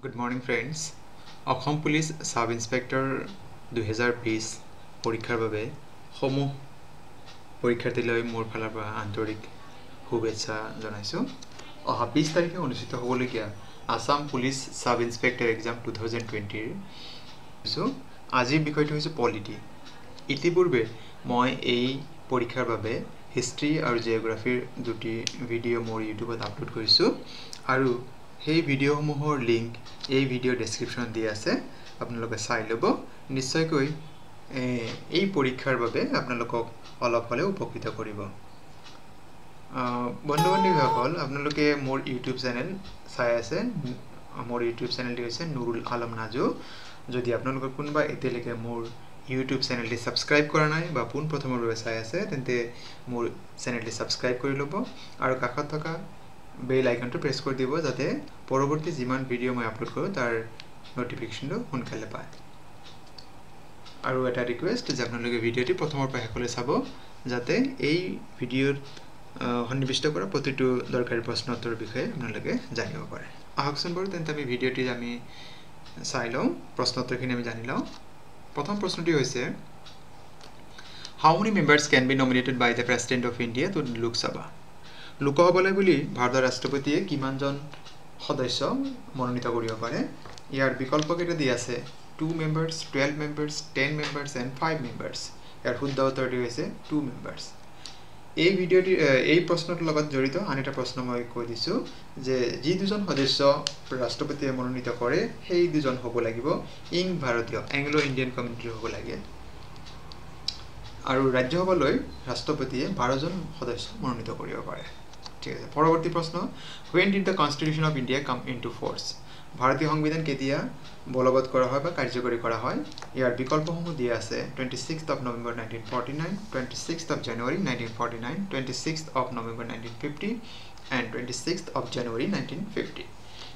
Good morning friends. Assam Police Sub Inspector 2020 পৰীক্ষাৰ বাবে সমূহ পৰীক্ষাৰ্থীলৈ মোৰ ফালৰ পৰা আন্তৰিক শুভেচ্ছা জনাইছো। অহা 20 তাৰিখে অনুষ্ঠিত হ'বলগীয়া Assam police sub inspector exam 2020 আজিৰ বিষয়টো হৈছে পলিটি। ইতিপূৰ্বে মই এই পৰীক্ষাৰ বাবে হিষ্ট্ৰী আৰু জিওগ্ৰাফিৰ দুটি ভিডিঅ' মোৰ ইউটিউবত আপলোড কৰিছো আৰু সেই ভিডিঅ'সমূহৰ লিংক এই ভিডিঅ' ডেসক্ৰিপশনত দিয়া আছে। আপোনালোকে চাই ল'ব। নিশ্চয়কৈ এই পৰীক্ষাৰ বাবে আপোনালোকক অলপ হ'লেও উপকৃত কৰিব। বন্ধু-বান্ধৱীসকল, আপোনালোকে মোৰ ইউটিউব চেনেল চাই আছে। মোৰ ইউটিউব চেনেলটি হৈছে নুৰুল আলম নাজু। যদি আপোনালোকৰ কোনোবা এতিয়ালৈকে মোৰ ইউটিউব চেনেলটি সাবস্ক্ৰাইব কৰা নাই বা পোন প্ৰথমৰ বাবে চাই আছে তেন্তে মোৰ চেনেলটি সাবস্ক্ৰাইব কৰি ল'ব আৰু কাষত থকা বেল আইকনটো প্ৰেছ কৰি দিব যাতে পৰৱৰ্তী যিমান ভিডিঅ' মই আপলোড কৰোঁ তাৰ নটিফিকেশ্যনটো সোনকালে পায়। আৰু এটা ৰিকুৱেষ্ট যে আপোনালোকে ভিডিঅ'টি প্ৰথমৰ পৰা শেষলৈ চাব যাতে এই ভিডিঅ'ত সন্নিৱিষ্ট কৰা প্ৰতিটো দৰকাৰী প্ৰশ্ন উত্তৰৰ বিষয়ে আপোনালোকে জানিব পাৰে। আহকচোন বাৰু তেন্তে আমি ভিডিঅ'টি চাই লওঁ, প্ৰশ্ন উত্তৰখিনি আমি জানি লওঁ। প্ৰথম প্ৰশ্নটি হৈছে How many members can be nominated by the President of India to Lok Sabha? লোকসভালৈ বুলি ভাৰতৰ ৰাষ্ট্ৰপতিয়ে কিমানজন সদস্য মনোনীত কৰিব পাৰে? ইয়াৰ বিকল্প কেইটা দিয়া আছে 2 members, 12 members, 10 members and 5 members. ইয়াৰ শুদ্ধ উত্তৰটি হৈছে 2 members. এই ভিডিঅ'টি এই প্ৰশ্নটোৰ লগত জড়িত আন এটা প্ৰশ্ন মই কৈ দিছোঁ যে যি দুজন সদস্য ৰাষ্ট্ৰপতিয়ে মনোনীত কৰে সেই দুজন হ'ব লাগিব ভাৰতীয় এংলো ইণ্ডিয়ান কমিউনিটিৰ হ'ব লাগে। আৰু ৰাজ্যসভালৈ ৰাষ্ট্ৰপতিয়ে 12 জন সদস্য মনোনীত কৰিব পাৰে। ঠিক আছে। পৰৱৰ্তী প্ৰশ্ন When did the Constitution of India come into force? ভাৰতীয় সংবিধান কেতিয়া বলবৎ কৰা হয় বা কাৰ্যকৰী কৰা হয়? ইয়াৰ বিকল্পসমূহ দিয়া আছে 26th of November 1949, 26th of January 1949, 26th of November 1950 and 26th of January 1950.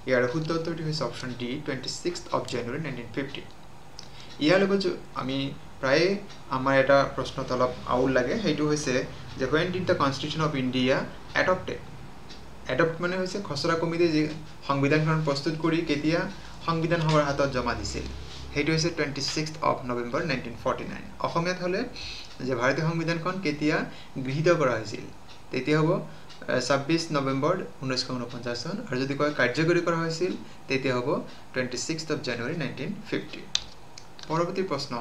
ইয়াৰ শুদ্ধ উত্তৰটি হৈছে option D 26th of January 1950. ইয়াৰ লগত আমি প্ৰায় আমাৰ এটা প্ৰশ্নত অলপ আউল লাগে, সেইটো হৈছে যে When did the Constitution of India adopted? Adopt মানে হৈছে খচৰা কমিটিয়ে যি সংবিধানখন প্ৰস্তুত কৰি কেতিয়া সংবিধান সভাৰ হাতত জমা দিছিল সেইটো হৈছে 26th of November 1949. অসমীয়াত হ'লে যে ভাৰতীয় সংবিধানখন কেতিয়া গৃহীত কৰা হৈছিল তেতিয়া হ'ব 26 নৱেম্বৰ 1949 চন আৰু যদি কয় কাৰ্যকৰী কৰা হৈছিল তেতিয়া হ'ব 26th of January 1950. পৰৱৰ্তী প্ৰশ্ন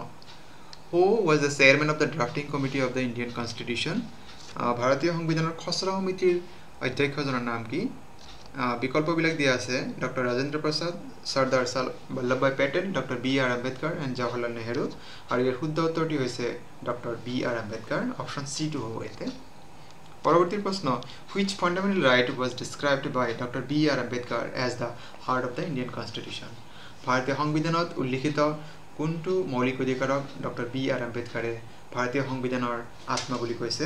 Who was the chairman of the drafting committee of the Indian Constitution? ভাৰতীয় সংবিধানৰ খচৰা সমিতিৰ অধ্যক্ষজনৰ নাম কি? বিকল্পবিলাক দিয়া আছে doctor Rajendra Prasad, Sardar Vallabhbhai Patel, doctor BR. Ambedkar and Jawaharlal Nehru. আৰু ইয়াৰ শুদ্ধ উত্তৰটি হৈছে ডক্টৰ বি.আৰ. আম্বেদকাৰ। অপশ্যন চিটো হ'ব ইয়াতে। পৰৱৰ্তী প্ৰশ্ন Which fundamental right was described by Dr. B.R. Ambedkar as the heart of the Indian Constitution? ভাৰতীয় সংবিধানত উল্লিখিত কোনটো মৌলিক অধিকাৰক ডক্টৰ বি.আৰ. আম্বেদকাৰে ভাৰতীয় সংবিধানৰ আত্মা বুলি কৈছে?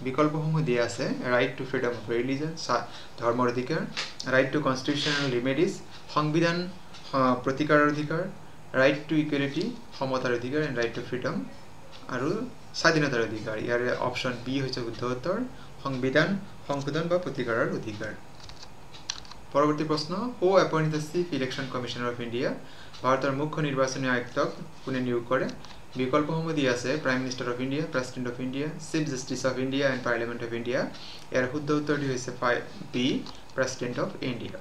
বিকল্পসমূহ দিয়া আছে right to freedom of religion ধৰ্মৰ অধিকাৰ, ৰাইট টু কনষ্টিটিউচনেল ৰিমেডিজ সংবিধান প্ৰতিকাৰৰ অধিকাৰ, ৰাইট টু ইকুৱেলিটি সমতাৰ অধিকাৰ এণ্ড ৰাইট টু ফ্ৰীডম আৰু স্বাধীনতাৰ অধিকাৰ। ইয়াৰে অপশ্যন বি হৈছে শুদ্ধ উত্তৰ সংবিধান সংশোধন বা প্ৰতিকাৰৰ অধিকাৰ। পৰৱৰ্তী প্ৰশ্ন Who appointed the Chief Election Commissioner of India? ভাৰতৰ মুখ্য নিৰ্বাচনী আয়ুক্তক কোনে নিয়োগ কৰে? বিকল্পসমূহ দিয়া আছে prime minister of India, president of India, chief justice of India and parliament of India. ইয়াৰ শুদ্ধ উত্তৰটি হৈছে বি প্ৰেচিডেণ্ট অফ ইণ্ডিয়া।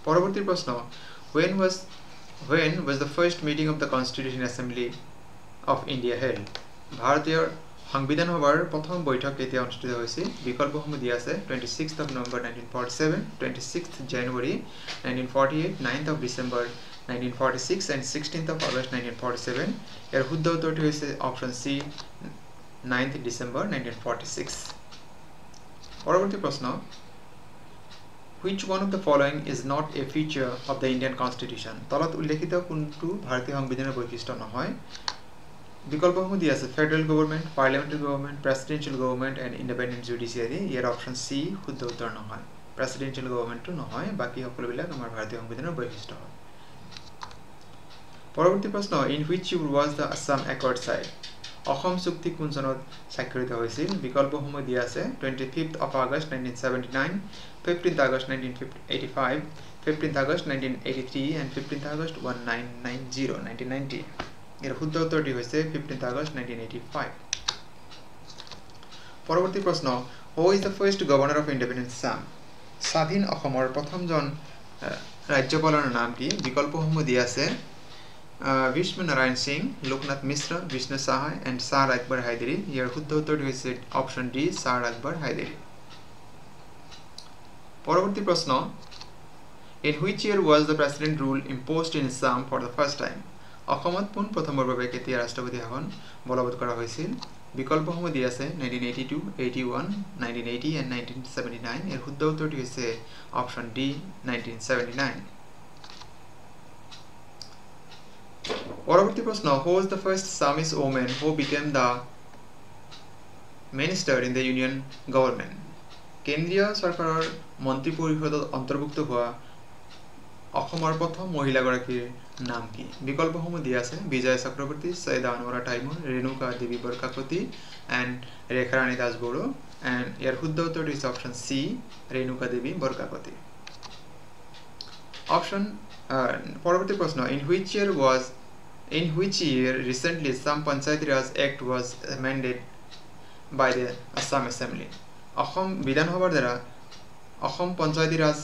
পৰৱৰ্তী প্ৰশ্ন When was the first meeting of the Constitution Assembly of India held? ভাৰতীয় সংবিধান সভাৰ প্ৰথম বৈঠক কেতিয়া অনুষ্ঠিত হৈছিল? বিকল্পসমূহ দিয়া আছে 26th of November 1947, 26th January 1948, 9th of December 1946 and 16th of August 1947. ইয়াৰ শুদ্ধ উত্তৰটি হৈছে অপশ্যন চি 9th December 1946. পৰৱৰ্তী প্ৰশ্ন Which one of the following is not a feature of the Indian Constitution? তলত উল্লেখিত কোনটো ভাৰতীয় সংবিধানৰ বৈশিষ্ট্য নহয়? বিকল্পসমূহ দিয়া আছে federal government, parliamentary government, presidential government and independent judiciary. Year option C শুদ্ধ উত্তৰ নহয়, প্ৰেচিডেন্সিয়েল গভৰ্ণমেণ্টটো নহয়, বাকী সকলোবিলাক আমাৰ ভাৰতীয় সংবিধানৰ বৈশিষ্ট্য হয়। পৰৱৰ্তী প্ৰশ্ন In which year was the Assam Accord signed? Assam চুক্তি কোন চনত স্বাক্ষৰিত হৈছিল? বিকল্পসমূহ দিয়া আছে 25th of August 1979, 15th August 1985, 15th August 1983 and 15th August 1990 এর শুদ্ধ উত্তরটি হইছে 15th August 1985 পরবর্তী প্রশ্ন who is the first governor of independent Assam স্বাধীন অসমৰ প্ৰথমজন ৰাজ্যপালৰ নাম কি বিকল্পসমূহ দিয়া আছে Vishnu Narayan Singh, Loknath Mishra, Vishnu Sahai and Sir Akbar Haidari. Here শুদ্ধ উত্তরটি হইছে option D Sir Akbar Haidari. পরবর্তী প্রশ্ন In which year was the president rule imposed in Assam for the first time? অসমত পোন প্ৰথমবাৰৰ বাবে কেতিয়া ৰাষ্ট্ৰপতি শাসন বলবৎ কৰা হৈছিল বিকল্পসমূহ দিয়া আছে 1982, 81, 1980 and 1979. এর শুদ্ধ উত্তরটি হইছে অপশন ডি 1979. পরবর্তী প্রশ্ন Who was the first Assamese woman who became the minister in the union government? কেন্দ্ৰীয় চৰকাৰৰ মন্ত্ৰী পৰিষদত অন্তৰ্ভুক্ত হোৱা অসমৰ প্ৰথম মহিলাগৰাকীৰ নাম কি বিকল্পসমূহ দিয়া আছে বিজয় চক্ৰৱৰ্তী সৈয়দা আনোৱাৰা টাইমুৰ ৰেণুকা দেৱী বৰকাকতি এণ্ড ৰেখাৰাণী দাস বড়ো এণ্ড ইয়াৰ শুদ্ধ উত্তৰটি হৈছে option C Renuka Devi Borkakoti option পৰৱৰ্তী প্ৰশ্ন In which year recently Assam Panchayati Raj Act was amended by the Assam Assembly? Assam বিধানসভাৰ দ্বাৰা অসম পঞ্চায়তী ৰাজ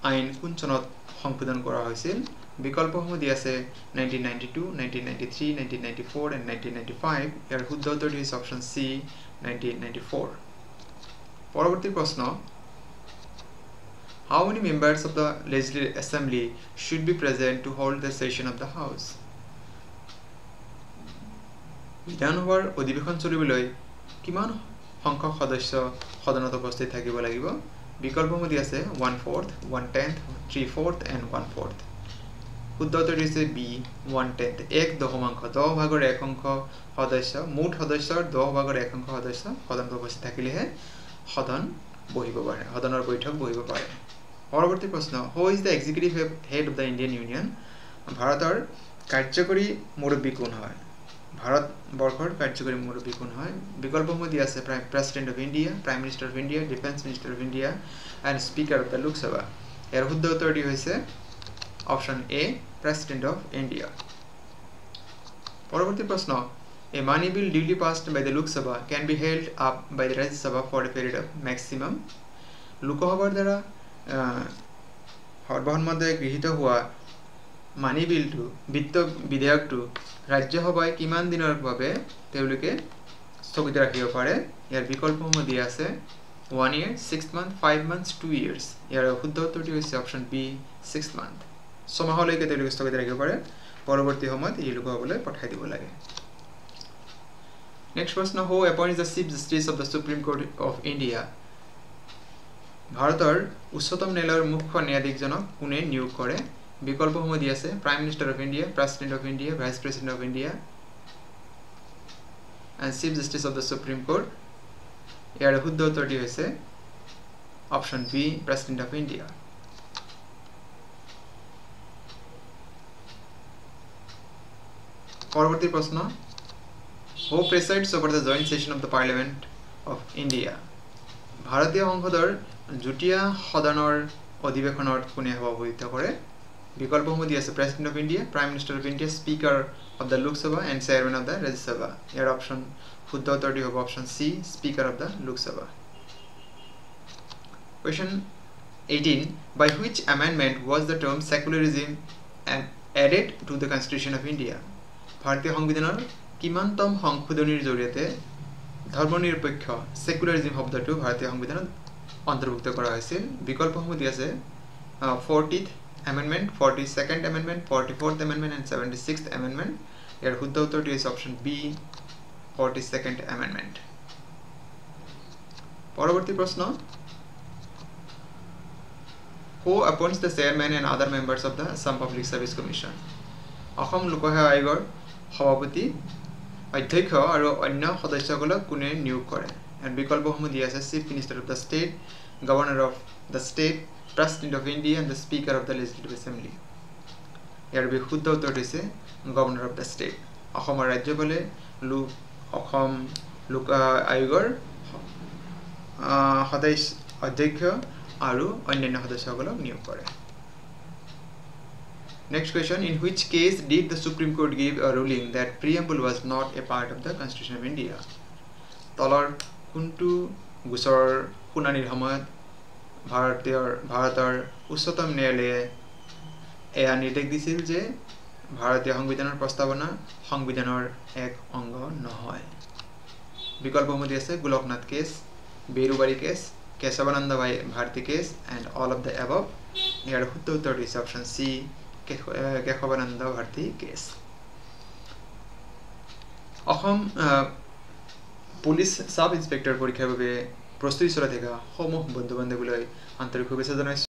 আইন কোন চনত সংশোধন কৰা হৈছিল বিকল্পসমূহ দিয়া আছে 1992, 1993, 1994 and 1995 ইয়াৰ শুদ্ধ উত্তৰটি হৈছে অপশ্যন চি 1994 পৰৱৰ্তী প্ৰশ্ন How many members of the Legislative Assembly should be present to hold the session of the House? বিধানসভাৰ অধিৱেশন চলিবলৈ কিমান সংখ্যক সদস্য সদনত উপস্থিত থাকিব লাগিব বিকল্পসমূহ দিয়া আছে 1/4, 1/10, 3/4 and 1/4 শুদ্ধ উত্তৰটি হৈছে বি 1/10 10 ভাগৰ 1 অংশ সদস্য মুঠ সদস্যৰ 10 ভাগৰ 1 অংশ সদস্য সদনত উপস্থিত থাকিলেহে সদন বহিব পাৰে সদনৰ বৈঠক বহিব পাৰে পৰৱৰ্তী প্ৰশ্ন Who is the executive head of the Indian Union? ভাৰতৰ কাৰ্যকৰী মুৰব্বী কোন হয় ভাৰতবৰ্ষৰ কাৰ্যকৰী মুৰব্বী কোন হয় বিকল্পসমূহ দিয়া আছে president of India prime minister of India defence minister of India and speaker of the Lok Sabha ইয়াৰ শুদ্ধ উত্তৰটি হৈছে option A president of India পৰৱৰ্তী প্ৰশ্ন A money bill duly passed by the Lok Sabha can be held up by the Rajya Sabha for a period of maximum লোকসভাৰ দ্বাৰা সৰ্বসন্মতে গৃহীত হোৱা মানি বিলটো বিত্ত বিধেয়কটো ৰাজ্যসভায় কিমান দিনৰ বাবে তেওঁলোকে স্থগিত ৰাখিব পাৰে ইয়াৰ বিকল্পসমূহ দিয়া আছে 1 year 6 months 5 months 2 years ইয়াৰ শুদ্ধ উত্তৰটি হৈছে অপশ্যন বি 6 month ছমাহলৈকে তেওঁলোকে স্থগিত ৰাখিব পাৰে পৰৱৰ্তী সময়ত এই লোকসভালৈ পঠাই দিব লাগে নেক্সট প্ৰশ্ন Who appoints the Chief Justice of the Supreme Court of India? ভাৰতৰ উচ্চতম ন্যায়ালয়ৰ মুখ্য ন্যায়াধীশজনক কোনে নিয়োগ কৰে বিকল্পসমূহ দিয়া আছে prime minister of India president of India vice president of India and chief justice of the supreme court ইয়াৰ শুদ্ধ উত্তৰটি হৈছে option B president of India পৰৱৰ্তী প্ৰশ্ন Who presides over the joint session of the Parliament of India? ভাৰতীয় সংসদৰ যুটীয়া সদনৰ অধিৱেশনত কোনে সভাপতিত্ব কৰে বিকল্পসমূহ দিয়া আছে president of India prime minister of India speaker of the Lok Sabha and chairman of the Rajya Sabha year option শুদ্ধ উত্তৰটি হ'ব option C speaker of the Lok Sabha Question 18 By which amendment was the term secularism added to the Constitution of India? ভাৰতীয় সংবিধানৰ কিমানতম সংশোধনীৰ জৰিয়তে ধৰ্মনিৰপেক্ষ সেকুলাৰিজম শব্দটো ভাৰতীয় সংবিধানত অন্তৰ্ভুক্ত কৰা হৈছিল বিকল্পসমূহ দিয়া আছে 40th amendment 42nd amendment 44th amendment and 76th amendment ইয়াৰ শুদ্ধ উত্তৰটি হৈছে অপশ্যন বি 42nd amendment পৰৱৰ্তী প্ৰশ্ন Who appoints the chairman and other members of the Assam Public Service Commission? Assam লোকসেৱা আয়োগৰ সভাপতি অধ্যক্ষ আৰু অন্য সদস্যসকলক কোনে নিয়োগ কৰে এণ্ড বিকল্পসমূহ দিয়া আছে chief minister of the state governor of the state president of India and the speaker of the legislative assembly ইয়াৰ শুদ্ধ উত্তৰটো হৈছে গভৰ্ণৰ অফ দ্য ষ্টেট অসমৰ ৰাজ্যপালে অসম লোক আয়োগৰ সদস্য অধ্যক্ষ আৰু অন্যান্য সদস্যসকলক নিয়োগ কৰে Next question, in which case did the Supreme Court give a ruling that preamble was not a part of the Constitution of India? তলৰ কোনটো গোচৰ শুনানিৰ সময়ত ভাৰতৰ উচ্চতম ন্যায়ালয়ে এয়া নিৰ্দেশ দিছিল যে ভাৰতীয় সংবিধানৰ প্ৰস্তাৱনা সংবিধানৰ এক অংগ নহয়? বিকল্পসমূহ আছে Golaknath case, Berubari case, Kesavananda Bharati case, and all of the above. ইয়াৰ শুদ্ধ উত্তৰটো হৈছে option C, Kesavananda Bharati case. Assam police sub inspector পৰীক্ষাৰ বাবে প্ৰস্তুতি চলাই থকা সমূহ বন্ধু বান্ধৱীলৈ আন্তৰিক শুভেচ্ছা জনাইছোঁ।